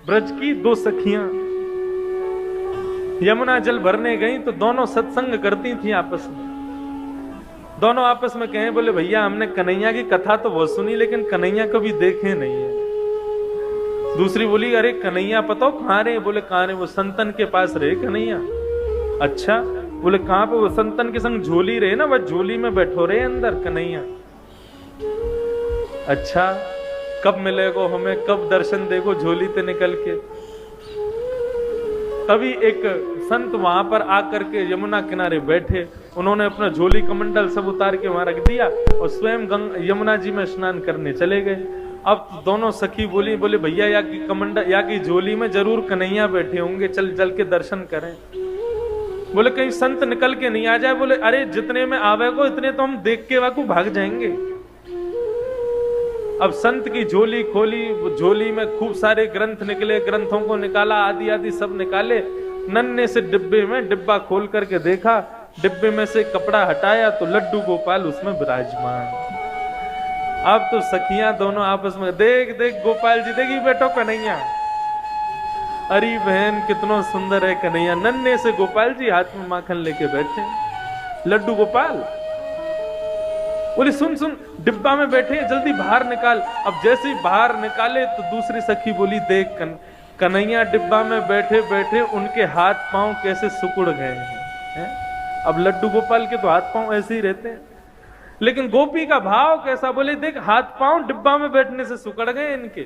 ब्रज की दो सखियां यमुना जल भरने गई तो दोनों सत्संग करती थी आपस में। दोनों आपस में कहे, बोले भैया हमने कन्हैया की कथा तो बहुत सुनी लेकिन कन्हैया कभी देखे नहीं है। दूसरी बोली, अरे कन्हैया पता हो कहाँ रहे? बोले कहाँ रहे? वो संतन के पास रहे कन्हैया। अच्छा, बोले कहाँ पे? वो संतन के संग झोली रहे ना, वह झोली में बैठो रहे अंदर कन्हैया। अच्छा, कब मिलेगो हमें, कब दर्शन देगो झोली ते निकल के? तभी एक संत वहां पर आकर के यमुना किनारे बैठे, उन्होंने अपना झोली कमंडल सब उतार के वहां रख दिया और स्वयं यमुना जी में स्नान करने चले गए। अब दोनों सखी बोली, बोले भैया या की कमंडल या की झोली में जरूर कन्हैया बैठे होंगे, चल चल के दर्शन करें। बोले कहीं संत निकल के नहीं आ जाए। बोले अरे जितने में आवेगो इतने तो हम देख के वाकू भाग जाएंगे। अब संत की झोली खोली, झोली में खूब सारे ग्रंथ निकले, ग्रंथों को निकाला, आदि आदि सब निकाले। नन्हे से डिब्बे में डिब्बा खोल करके देखा, डिब्बे में से कपड़ा हटाया तो लड्डू गोपाल उसमें विराजमान। अब तो सखियां दोनों आपस में, देख देख गोपाल जी, देखी बैठो कन्हैया। अरे बहन कितना सुंदर है कन्हैया। नन्हे से गोपाल जी हाथ में माखन लेके बैठे, लड्डू गोपाल। बोले सुन सुन, डिब्बा में बैठे, जल्दी बाहर निकाल। अब जैसे ही बाहर निकाले तो दूसरी सखी बोली, देख कन्हैया डिब्बा में बैठे बैठे उनके हाथ पांव कैसे सिकुड़ गए हैं। अब लड्डू गोपाल के तो हाथ पांव ऐसे ही रहते हैं, लेकिन गोपी का भाव कैसा? बोले देख हाथ पांव डिब्बा में बैठने से सिकुड़ गए इनके।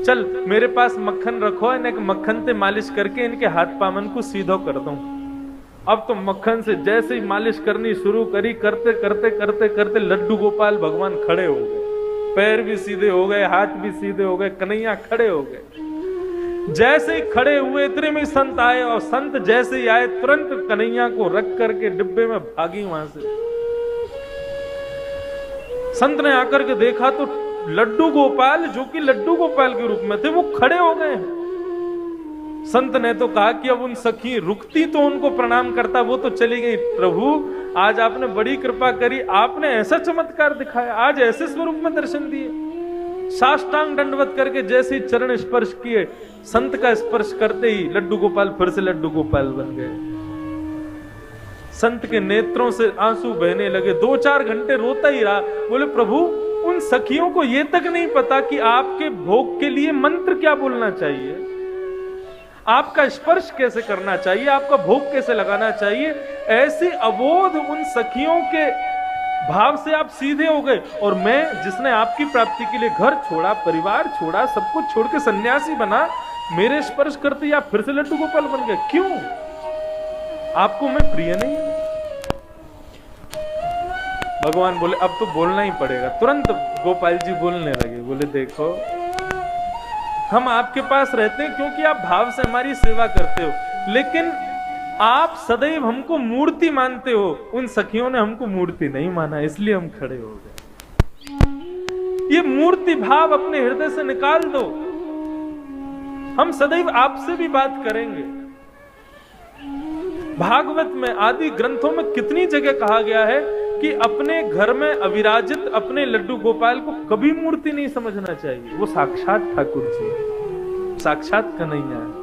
चल मेरे पास मक्खन रखो, इन्हें मक्खन से मालिश करके इनके हाथ पावन को सीधो कर दूं। अब तो मक्खन से जैसे ही मालिश करनी शुरू करी, करते करते करते करते लड्डू गोपाल भगवान खड़े हो गए, पैर भी सीधे हो गए, हाथ भी सीधे हो गए, कन्हैया खड़े हो गए। जैसे ही खड़े हुए इतने में संत आए, और संत जैसे ही आए तुरंत कन्हैया को रख करके डिब्बे में भागी वहां से। संत ने आकर के देखा तो लड्डू गोपाल, जो कि लड्डू गोपाल के रूप में थे, वो खड़े हो गए। संत ने तो कहा कि अब उन सखी रुकती तो उनको प्रणाम करता, वो तो चली गई। प्रभु आज आपने बड़ी कृपा करी, आपने ऐसा चमत्कार दिखाया, आज ऐसे स्वरूप में दर्शन दिए। साष्टांग दंडवत करके जैसे ही चरण स्पर्श किए, संत का स्पर्श करते ही लड्डू गोपाल फिर से लड्डू गोपाल बन गए। संत के नेत्रों से आंसू बहने लगे, 2-4 घंटे रोता ही रहा। बोले प्रभु उन सखियों को ये तक नहीं पता कि आपके भोग के लिए मंत्र क्या बोलना चाहिए, आपका स्पर्श कैसे करना चाहिए, आपका भोग कैसे लगाना चाहिए। ऐसी अबोध उन सखियों के भाव से आप सीधे हो गए। और मैं जिसने आपकी प्राप्ति के लिए घर छोड़ा, परिवार छोड़ा, सब कुछ छोड़ के सन्यासी बना, मेरे स्पर्श करते ही आप फिर से लड्डू गोपाल बन गए। क्यों? आपको मैं प्रिय नहीं? भगवान बोले अब तो बोलना ही पड़ेगा। तुरंत गोपाल जी बोलने लगे, बोले देखो हम आपके पास रहते हैं क्योंकि आप भाव से हमारी सेवा करते हो, लेकिन आप सदैव हमको मूर्ति मानते हो। उन सखियों ने हमको मूर्ति नहीं माना, इसलिए हम खड़े हो गए। ये मूर्ति भाव अपने हृदय से निकाल दो। हम सदैव आपसे भी बात करेंगे। भागवत में आदि ग्रंथों में कितनी जगह कहा गया है कि अपने घर में अविराजित अपने लड्डू गोपाल को कभी मूर्ति नहीं समझना चाहिए। वो साक्षात ठाकुर जी, साक्षात कन्हैया है।